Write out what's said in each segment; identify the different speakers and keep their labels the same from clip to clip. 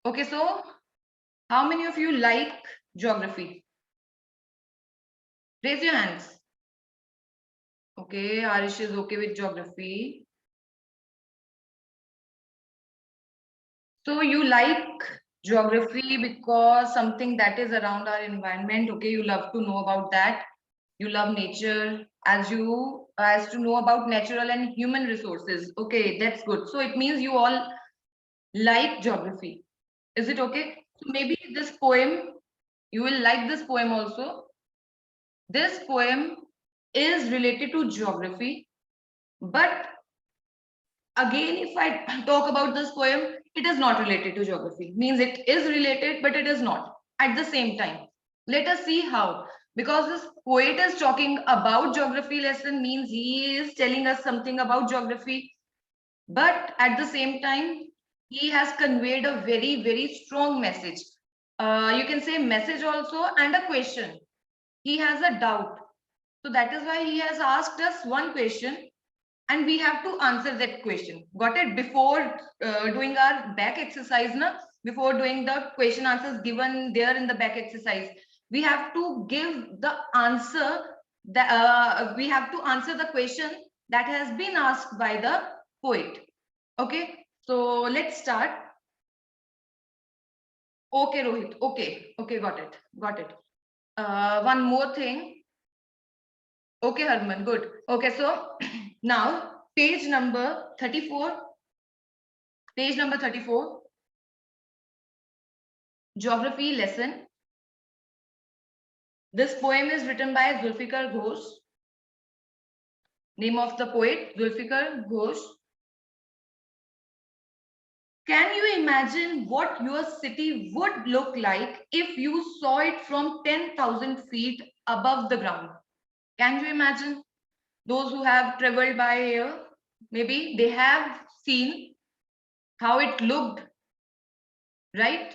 Speaker 1: Okay, so how many of you like geography? Raise your hands. Okay, Arish is okay with geography. So you like geography because something that is around our environment. Okay, you love to know about that. You love nature as to know about natural and human resources. Okay, that's good. So it means you all like geography. Is it okay? So maybe this poem, you will like this poem also. This poem is related to geography, but again, if I talk about this poem, it is not related to geography. Means it is related, but it is not at the same time. Let us see how. Because this poet is talking about geography lesson, means he is telling us something about geography, but at the same time, he has conveyed a very, very strong message. You can say message also and a question. He has a doubt. So that is why he has asked us one question and we have to answer that question. Got it? Before doing our back exercise, na? Before doing the question answers given there in the back exercise, we have to give the answer that we have to answer the question that has been asked by the poet. Okay, so let's start. Okay, Rohit. Okay, got it. Got it. One more thing. Okay, Harman, good. Okay, so now page number 34. Page number 34, geography lesson. This poem is written by Zulfikar Ghosh. Name of the poet, Zulfikar Ghosh. Can you imagine what your city would look like if you saw it from 10,000 feet above the ground? Can you imagine? Those who have traveled by air, maybe they have seen how it looked, right?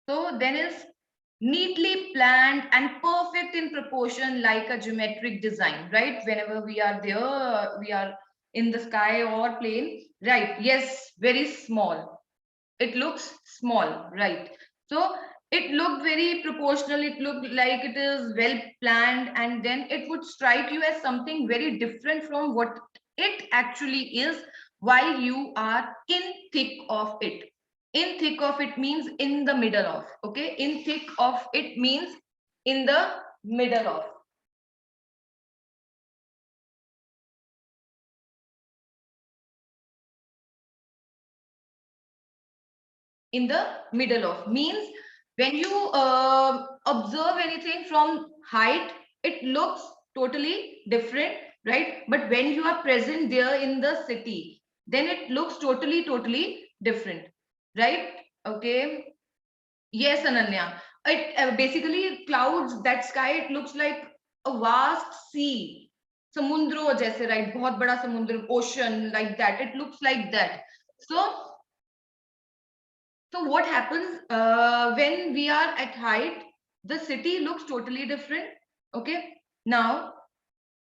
Speaker 1: So then is neatly planned and perfect in proportion like a geometric design, right? Whenever we are there, we are in the sky or plane, right? Yes, very small. It looks small, right? So it looked very proportional. It looked like it is well planned, and then it would strike you as something very different from what it actually is while you are in thick of it. In thick of it means in the middle of. Okay, in thick of it means in the middle of. In the middle of means when you observe anything from height, it looks totally different, right? But when you are present there in the city, then it looks totally different, right? Okay. Yes, Ananya. It basically clouds, that sky, it looks like a vast sea. Samundro jaise, right? बहुत बड़ा समुद्र, ocean, like that. It looks like that. So what happens when we are at height? The city looks totally different. Okay. Now,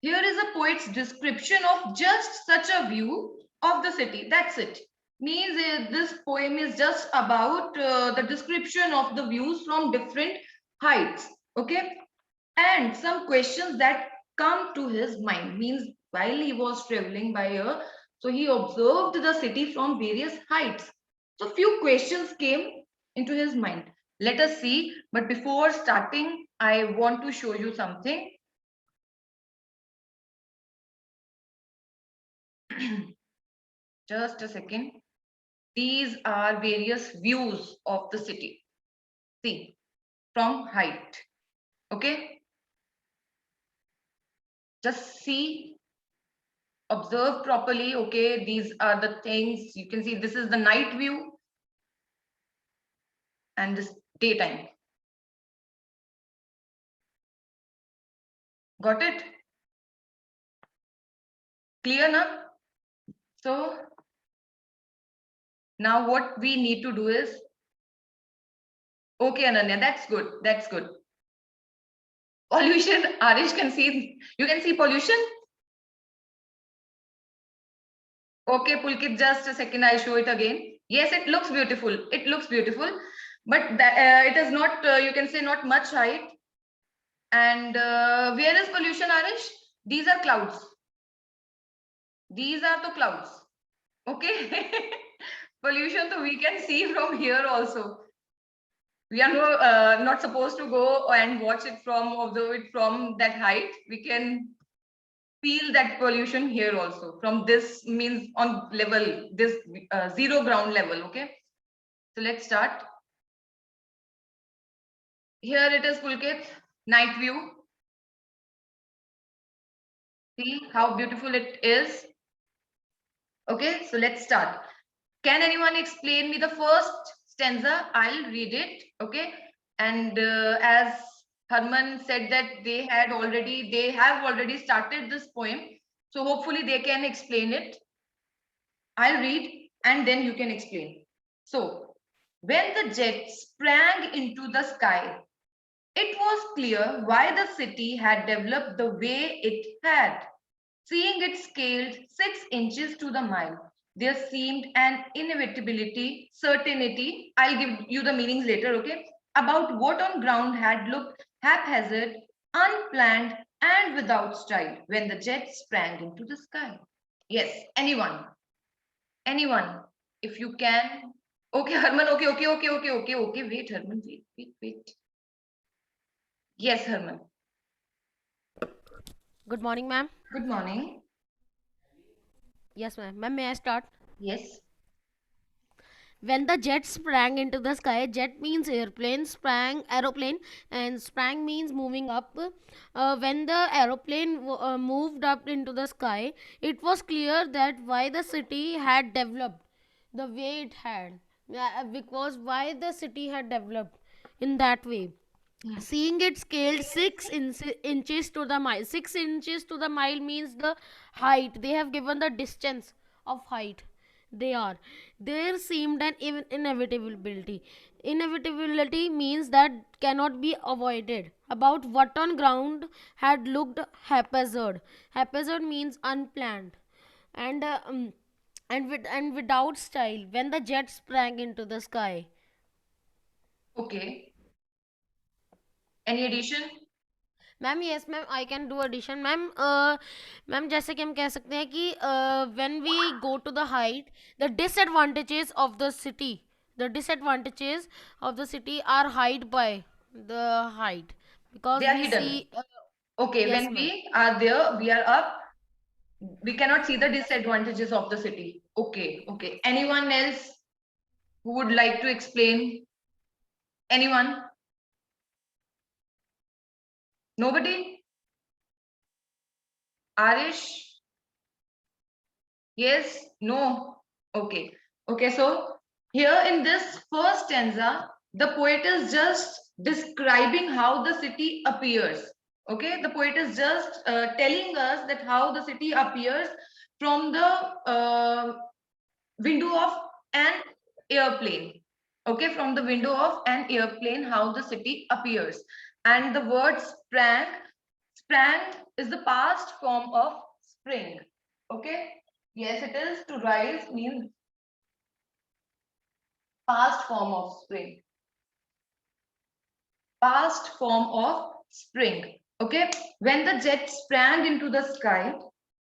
Speaker 1: here is a poet's description of just such a view of the city. That's it. Means this poem is just about the description of the views from different heights. Okay. And some questions that come to his mind. Means while he was traveling by air, so he observed the city from various heights. So few questions came into his mind. Let us see. But before starting, I want to show you something. Just a second. These are various views of the city. See, from height. Okay. Just see, observe properly. Okay. These are the things you can see. This is the night view and this daytime. Got it? Clear now? So now what we need to do is, okay, Ananya, that's good. That's good. Pollution, Arish can see, you can see pollution? Okay, Pulkit, just a second, I'll show it again. Yes, it looks beautiful. It looks beautiful, but it is not, you can say, not much height. And where is pollution, Arish? These are clouds. These are the clouds. Okay. Pollution, so we can see from here also. We are not supposed to go and watch it from, observe it from that height. We can feel that pollution here also. From this means on level, this zero ground level. Okay. So let's start. Here it is, Pulkit, night view. See how beautiful it is. Okay, so let's start. Can anyone explain me the first stanza? I'll read it. Okay, and as Harman said that they have already started this poem, so hopefully they can explain it. I'll read and then you can explain. So, when the jet sprang into the sky, it was clear why the city had developed the way it had. Seeing it scaled 6 inches to the mile, there seemed an inevitability, certainty. I'll give you the meanings later, okay? About what on ground had looked haphazard, unplanned, and without style when the jet sprang into the sky. Yes, anyone, anyone, if you can. Okay, Herman, okay. Wait, Herman, wait. Yes, Herman.
Speaker 2: Good morning, ma'am.
Speaker 1: Good morning.
Speaker 2: Yes, ma'am. Ma'am, may I start?
Speaker 1: Yes.
Speaker 2: When the jet sprang into the sky, jet means airplane, sprang aeroplane, and sprang means moving up. When the aeroplane moved up into the sky, it was clear that why the city had developed the way it had. Because why the city had developed in that way. Seeing it scaled inches to the mile. 6 inches to the mile means the height. They have given the distance of height. They are. There seemed an inevitability. Inevitability means that cannot be avoided. About what on ground had looked haphazard. Haphazard means unplanned. And without style. When the jet sprang into the sky.
Speaker 1: Okay. Any addition?
Speaker 2: Ma'am yes ma'am I can do addition ma'am ma'am जैसे कि हम कह सकते हैं कि when we go to the height the disadvantages of the city the disadvantages of the city are hide by the height
Speaker 1: They
Speaker 2: because
Speaker 1: are
Speaker 2: we see
Speaker 1: hidden. Okay,
Speaker 2: yes
Speaker 1: when
Speaker 2: ma'am
Speaker 1: we are there, we are up, we cannot see the disadvantages of the city. Okay. Anyone else who would like to explain? Anyone? Nobody? Arish? Yes? No? Okay, so here in this first stanza, the poet is just describing how the city appears. Okay, the poet is just telling us that how the city appears from the window of an airplane. Okay, from the window of an airplane, how the city appears. And the word sprang is the past form of spring. Okay, yes, it is. To rise means past form of spring. Past form of spring. Okay, when the jet sprang into the sky,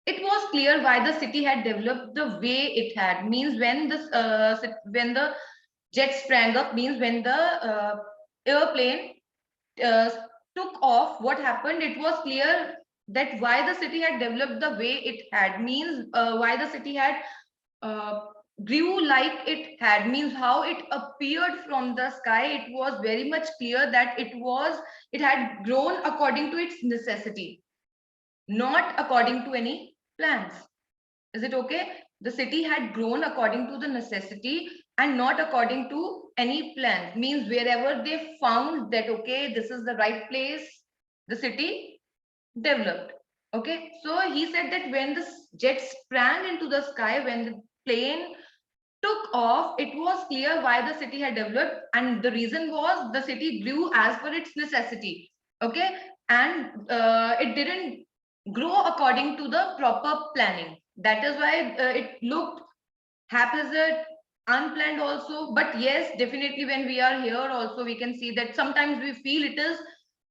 Speaker 1: it was clear why the city had developed the way it had. Means when the jet sprang up means when the airplane uh, took off, what happened? It was clear that why the city had developed the way it had. Means why the city had uh, grew like it had. Means how it appeared from the sky. It was very much clear that it had grown according to its necessity, not according to any plans. Is it okay? The city had grown according to the necessity and not according to any plan. Means wherever they found that, okay, this is the right place, the city developed. Okay, so he said that when the jet sprang into the sky, when the plane took off, it was clear why the city had developed, and the reason was the city grew as per its necessity. Okay, and it didn't grow according to the proper planning. That is why it looked haphazard, unplanned also. But yes, definitely when we are here also, we can see that sometimes we feel it is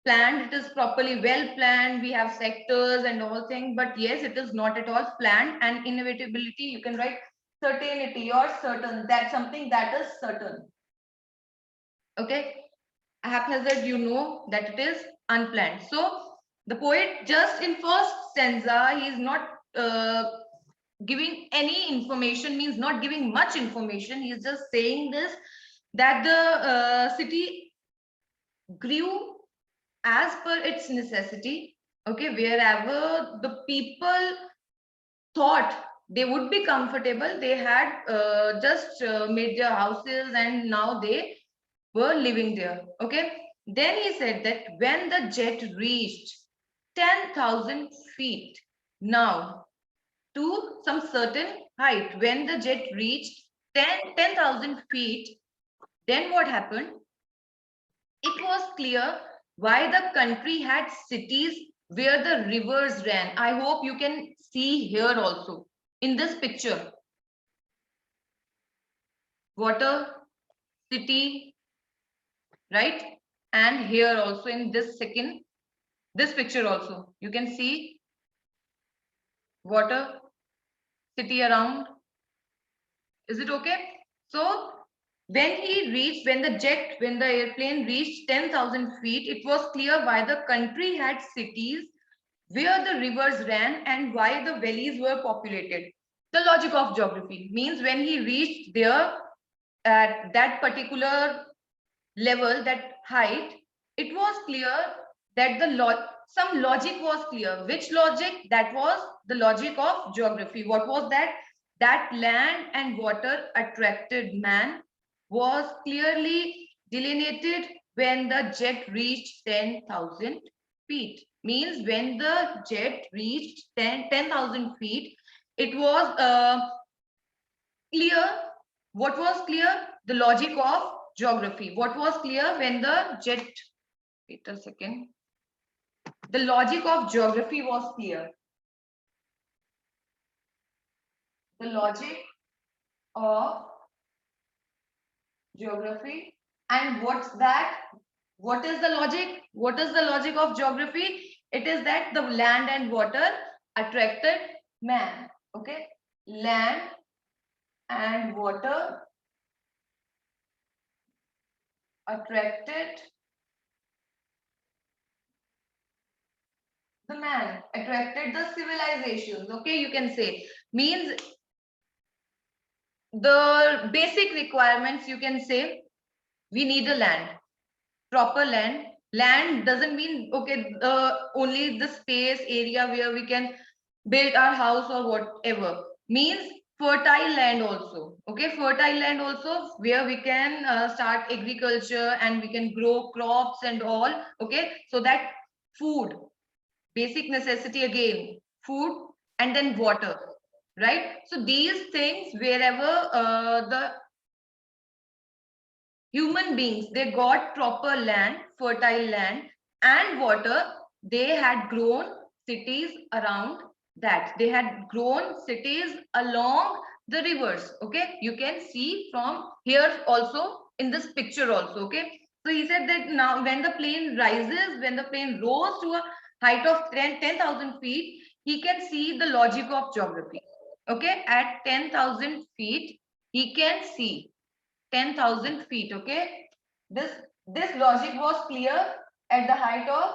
Speaker 1: planned, it is properly well planned, we have sectors and all things, but yes, it is not at all planned. And inevitability, you can write certainty or certain, that something that is certain. Okay, haphazard, you know that it is unplanned. So the poet just in first stanza, he is not giving any information, means not giving much information. He is just saying this, that the city grew as per its necessity. Okay, wherever the people thought they would be comfortable, they had just made their houses and now they were living there. Okay, then he said that when the jet reached 10,000 feet, now to some certain height, when the jet reached 10,000 feet, then what happened? It was clear why the country had cities where the rivers ran. I hope you can see here also in this picture. Water, city, right? And here also in this picture also, you can see water, city around. Is it okay? So when the airplane reached 10,000 feet, it was clear why the country had cities where the rivers ran and why the valleys were populated. The logic of geography means when he reached there at that particular level, that height, it was clear that some logic was clear. Which logic? That was the logic of geography. What was that? That land and water attracted man was clearly delineated when the jet reached 10,000 feet. Means when the jet reached 10,000 feet, it was clear. What was clear? The logic of geography. What was clear when the jet, wait a second, the logic of geography was clear. The logic of geography. And what's that? What is the logic? What is the logic of geography? It is that the land and water attracted man. Okay, land and water attracted the man, attracted the civilizations. Okay, you can say, means the basic requirements, you can say, we need a land, proper land. Land doesn't mean okay only the space area where we can build our house or whatever. Means fertile land also. Okay, fertile land also where we can start agriculture and we can grow crops and all. Okay, so that food, basic necessity again, food and then water, right? So these things, wherever the human beings, they got proper land, fertile land and water, they had grown cities around that. They had grown cities along the rivers. Okay, you can see from here also in this picture also. Okay, so he said that now when the plane rises, when the plane rose to a height of 10,000 feet, he can see the logic of geography. Okay, at 10,000 feet, he can see 10,000 feet. Okay, this logic was clear at the height of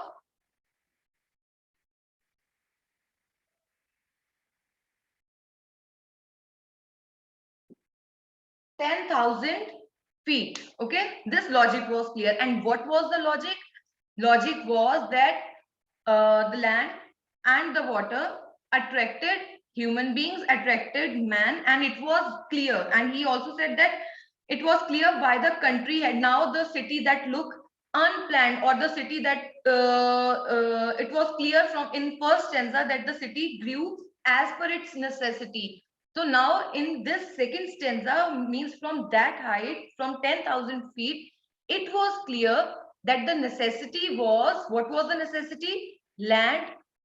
Speaker 1: 10,000 feet. Okay, this logic was clear. And what was the logic? Logic was that the land and the water attracted human beings, attracted man, and it was clear. And he also said that it was clear why the country had now the city that look unplanned, or the city that it was clear from in first stanza that the city grew as per its necessity. So now in this second stanza, means from that height, from 10,000 feet, it was clear that the necessity was, what was the necessity? Land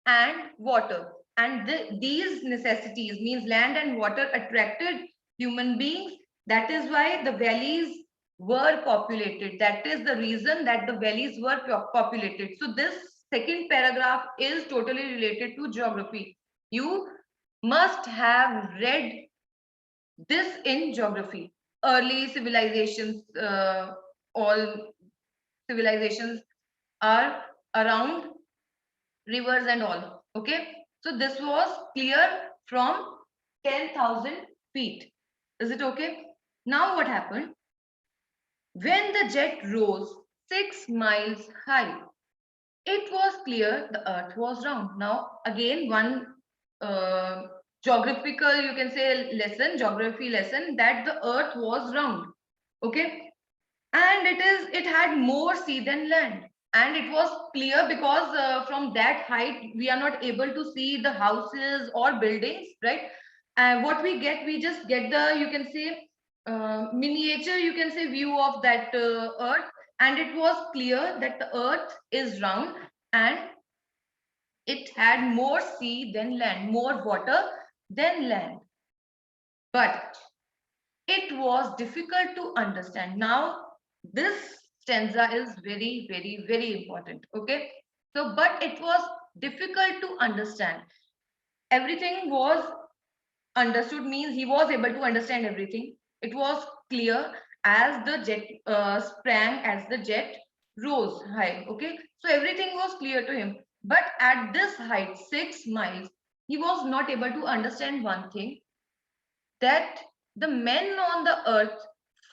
Speaker 1: and water. and these necessities means land and water attracted human beings. That is why the valleys were populated. That is the reason that the valleys were populated. So this second paragraph is totally related to geography. You must have read this in geography. Early civilizations, all civilizations are around rivers and all. Okay, so this was clear from 10,000 feet. Is it okay? Now what happened? When the jet rose 6 miles high, it was clear the earth was round. Now again one uh, geographical, you can say, lesson, geography lesson, that the earth was round. Okay, and it had more sea than land, and it was clear because from that height we are not able to see the houses or buildings, right? And what we just get the, you can say, miniature, you can say, view of that earth. And it was clear that the earth is round, and it had more sea than land, more water than land. But it was difficult to understand. Now this stanza is very, very, very important. Okay, so but it was difficult to understand. Everything was understood, means he was able to understand everything. It was clear as the jet sprang, as the jet rose high. Okay, so everything was clear to him, but at this height, 6 miles, he was not able to understand one thing, that the men on the earth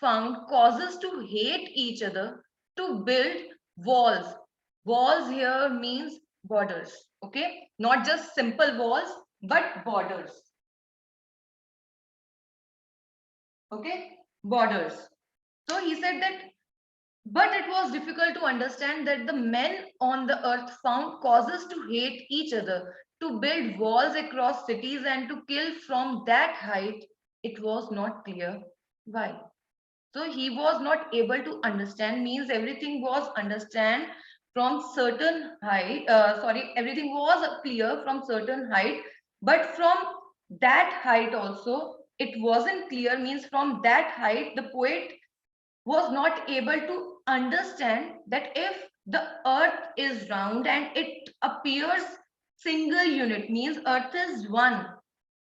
Speaker 1: found causes to hate each other, to build walls. Walls here means borders. Okay, not just simple walls, but borders. Okay, borders. So he said that, but it was difficult to understand that the men on the earth found causes to hate each other, to build walls across cities, and to kill from that height. It was not clear why. So he was not able to understand, means everything was understand from certain height. Sorry, everything was clear from certain height, but from that height also it wasn't clear, means from that height the poet was not able to understand that if the earth is round and it appears single unit, means earth is one,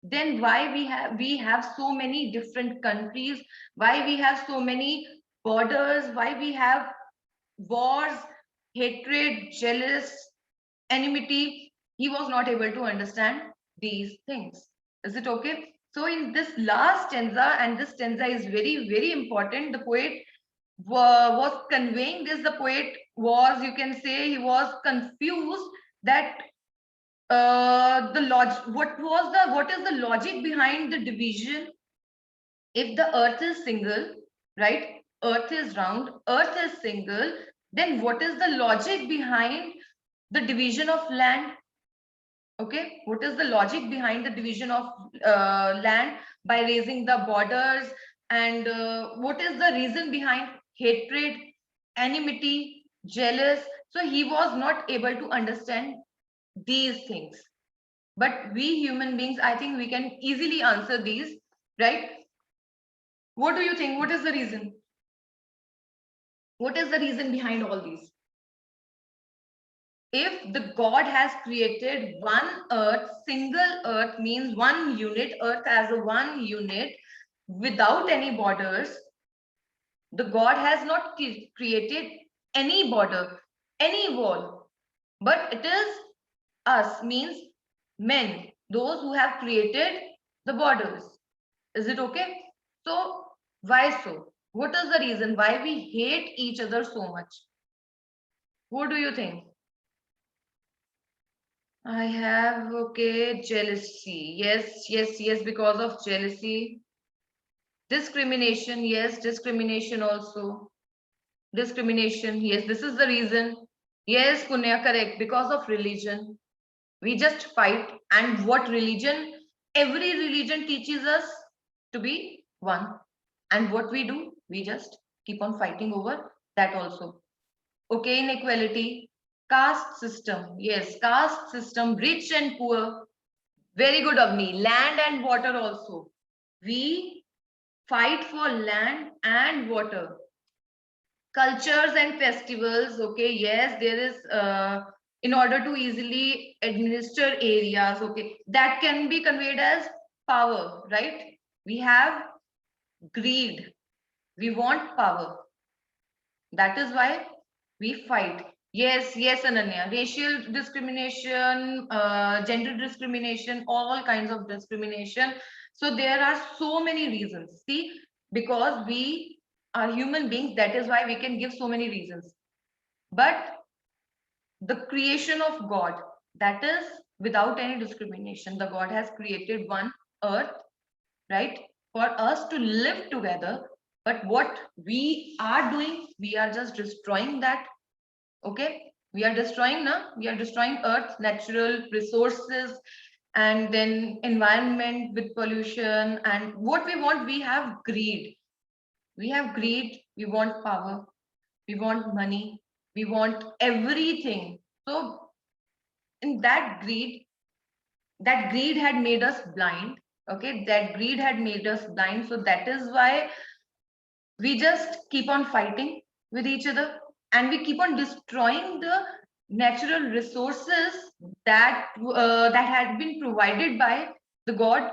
Speaker 1: then why we have so many different countries, why we have so many borders, why we have wars, hatred, jealous, enmity? He was not able to understand these things. Is it okay? So in this last stanza, and this stanza is very, very important, the poet was conveying this. The poet was, you can say, he was confused that the log what is the logic behind the division? If the earth is single, right, earth is round, earth is single, then what is the logic behind the division of land? Okay, what is the logic behind the division of land by raising the borders? And what is the reason behind hatred, enmity, jealous? So he was not able to understand these things. But we human beings, I think we can easily answer these, right? What do you think? What is the reason? What is the reason behind all these? If the God has created one earth, single earth, means one unit, earth as a one unit without any borders, the God has not created any border, any wall, but it is us, means men, those who have created the borders. Is it okay? So why so? What is the reason why we hate each other so much? What do you think? I have, okay, jealousy. Yes, yes, yes, because of jealousy. Discrimination, yes, discrimination also. Discrimination, yes, this is the reason. Yes, Punya, correct. Because of religion. We just fight. And what religion? Every religion teaches us to be one. And what we do? We just keep on fighting over that also. Okay, inequality. Caste system. Yes, caste system, rich and poor. Very good, Avni. Land and water also. We fight for land and water. Cultures and festivals, okay, yes, there is in order to easily administer areas, okay, that can be conveyed as power, right? We have greed, we want power, that is why we fight. Yes, yes, Ananya, racial discrimination, gender discrimination, all kinds of discrimination. So there are so many reasons, see, because we are human beings, that is why we can give so many reasons. But the creation of God, that is without any discrimination, the God has created one earth, right, for us to live together. But what we are doing, we are just destroying that. Okay, we are destroying, na, we are destroying earth, natural resources, and then environment with pollution. And what we want, we have greed, we have greed, we want power, we want money, we want everything. So in that greed had made us blind. Okay, that greed had made us blind. So that is why we just keep on fighting with each other, and we keep on destroying the natural resources that had been provided by the God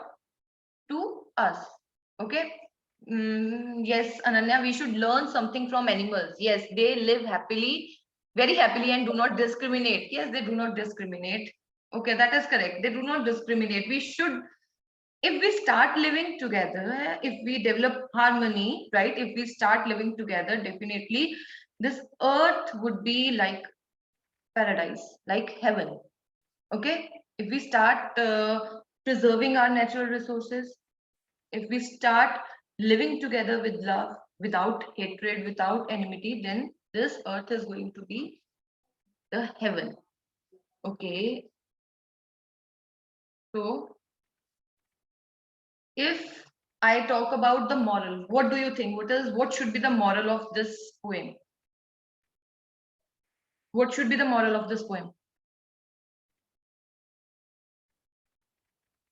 Speaker 1: to us. Okay. Yes, Ananya, we should learn something from animals. Yes, they live happily, very happily, and do not discriminate. Yes, they do not discriminate. Okay, that is correct. They do not discriminate. We should, if we start living together, if we develop harmony, right? If we start living together, definitely this earth would be like paradise, like heaven. Okay, if we start preserving our natural resources, if we start living together with love, without hatred, without enmity, then this earth is going to be the heaven. Okay, so if I talk about the moral, what do you think? What should be the moral of this poem? What should be the moral of this poem?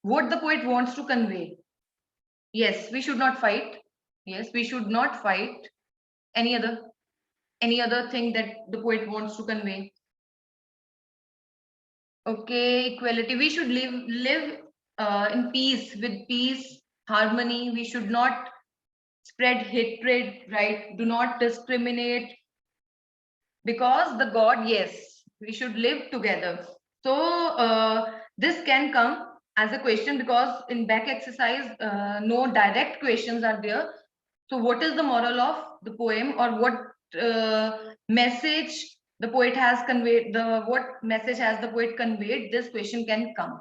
Speaker 1: What the poet wants to convey? Yes, we should not fight. Yes, we should not fight. Any other thing that the poet wants to convey? Okay, equality. We should live in peace, with peace, harmony. We should not spread hatred, right? Do not discriminate, because the God, yes, we should live together. So this can come as a question, because in back exercise, no direct questions are there. So what is the moral of the poem, or what message the poet has conveyed, the what message has the poet conveyed, this question can come.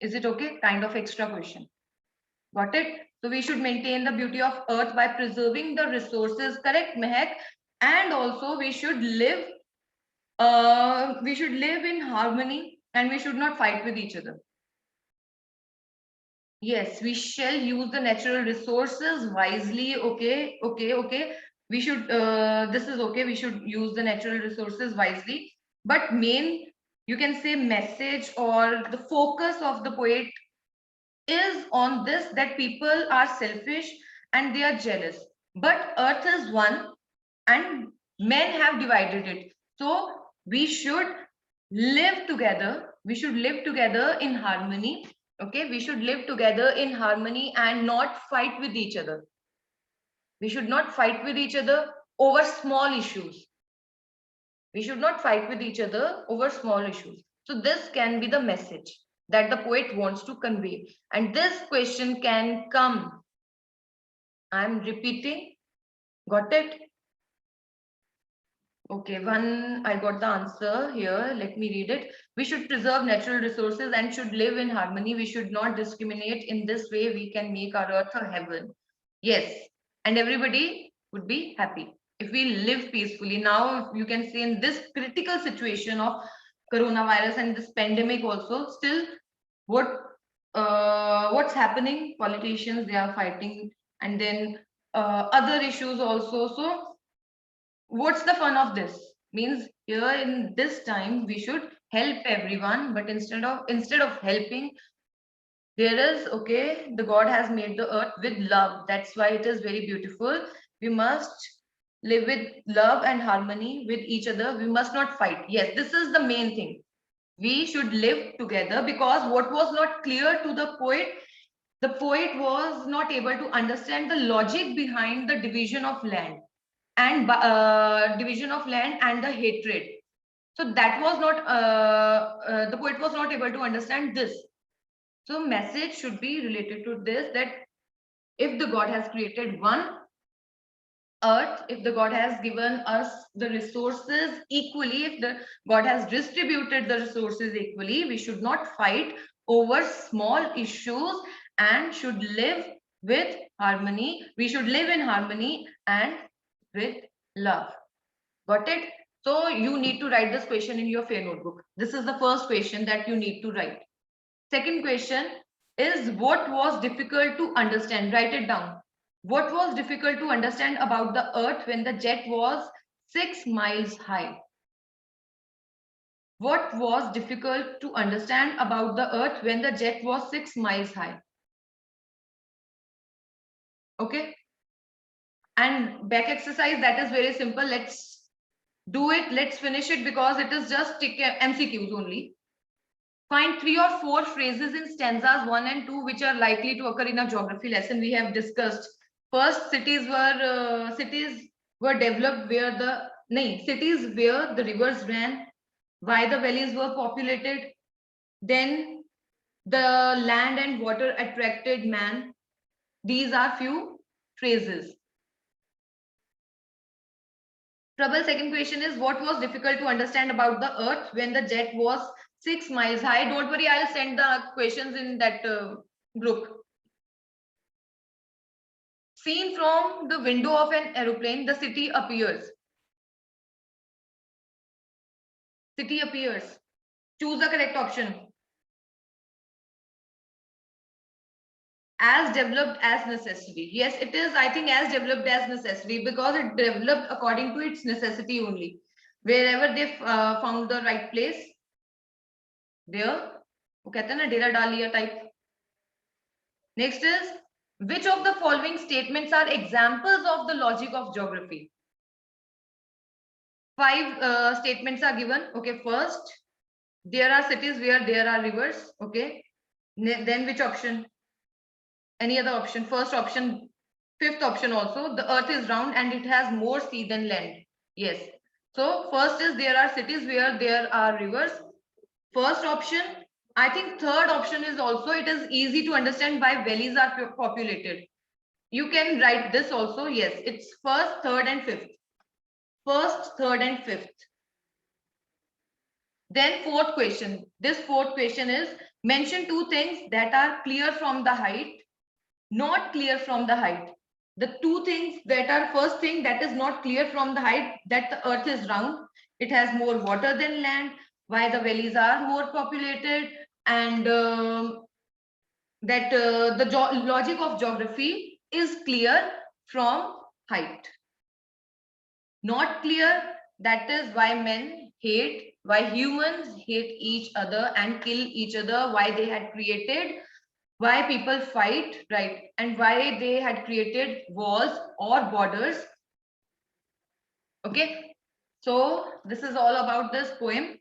Speaker 1: Is it okay? Kind of extra question. Got it? So we should maintain the beauty of earth by preserving the resources, correct, Mehak? And also we should live in harmony, and we should not fight with each other. Yes, we shall use the natural resources wisely. Okay, okay, okay. We should, this is okay. We should use the natural resources wisely. But main, you can say, message or the focus of the poet is on this, that people are selfish and they are jealous. But earth is one and men have divided it. So we should live together. We should live together in harmony. Okay, we should live together in harmony and not fight with each other. We should not fight with each other over small issues. We should not fight with each other over small issues. So this can be the message that the poet wants to convey. And this question can come. I'm repeating. Got it? Okay, one, I got the answer here. Let me read it. We should preserve natural resources and should live in harmony. We should not discriminate. In this way, we can make our earth a heaven. Yes, and everybody would be happy if we live peacefully. Now, you can say in this critical situation of coronavirus and this pandemic also, still what what's happening? Politicians, they are fighting, and then other issues also. So what's the fun of this? Means here in this time we should help everyone, but instead of helping, There is, okay, the God has made the earth with love. That's why it is very beautiful. We must live with love and harmony with each other. We must not fight. Yes, this is the main thing. We should live together, because what was not clear to the poet was not able to understand the logic behind the division of land and the hatred. So that was not, the poet was not able to understand this. So message should be related to this, that if the God has created one earth, if the God has given us the resources equally, if the God has distributed the resources equally, we should not fight over small issues and should live with harmony. We should live in harmony and with love. Got it? So you need to write this question in your fair notebook. This is the first question that you need to write. Second question is, what was difficult to understand? Write it down. What was difficult to understand about the earth when the jet was 6 miles high? What was difficult to understand about the earth when the jet was 6 miles high? Okay. And back exercise, that is very simple. Let's do it. Let's finish it, because it is just MCQs only. Find 3 or 4 phrases in stanzas 1 and 2 which are likely to occur in a geography lesson. We have discussed. First, cities were developed where cities where the rivers ran, why the valleys were populated, then the land and water attracted man. These are few phrases. Trouble, second question is, what was difficult to understand about the earth when the jet was 6 miles high? Don't worry, I'll send the questions in that group. Seen from the window of an aeroplane, the city appears. City appears. Choose the correct option. As developed as necessary. Yes, it is, I think, as developed as necessary, because it developed according to its necessity only. Wherever they found the right place, there, वो कहते हैं ना डेरा डाल लिया type. Next is, which of the following statements are examples of the logic of geography? 5 statements are given. Okay, first, there are cities where there are rivers. Okay, then which option? Any other option? First option, fifth option also. The earth is round and it has more sea than land. Yes. So first is, there are cities where there are rivers. First option. I think third option is also, it is easy to understand why valleys are populated. You can write this also. Yes, it's first, third, and fifth. First, third, and fifth. Then fourth question. This fourth question is, mention 2 things that are clear from the height, not clear from the height. The 2 things that are, first thing that is not clear from the height, that the earth is round, it has more water than land, why the valleys are more populated, and that the logic of geography is clear from height. Not clear, that is why men hate, why humans hate each other and kill each other, why they had created, why people fight, right, and why they had created walls or borders. Okay, so this is all about this poem.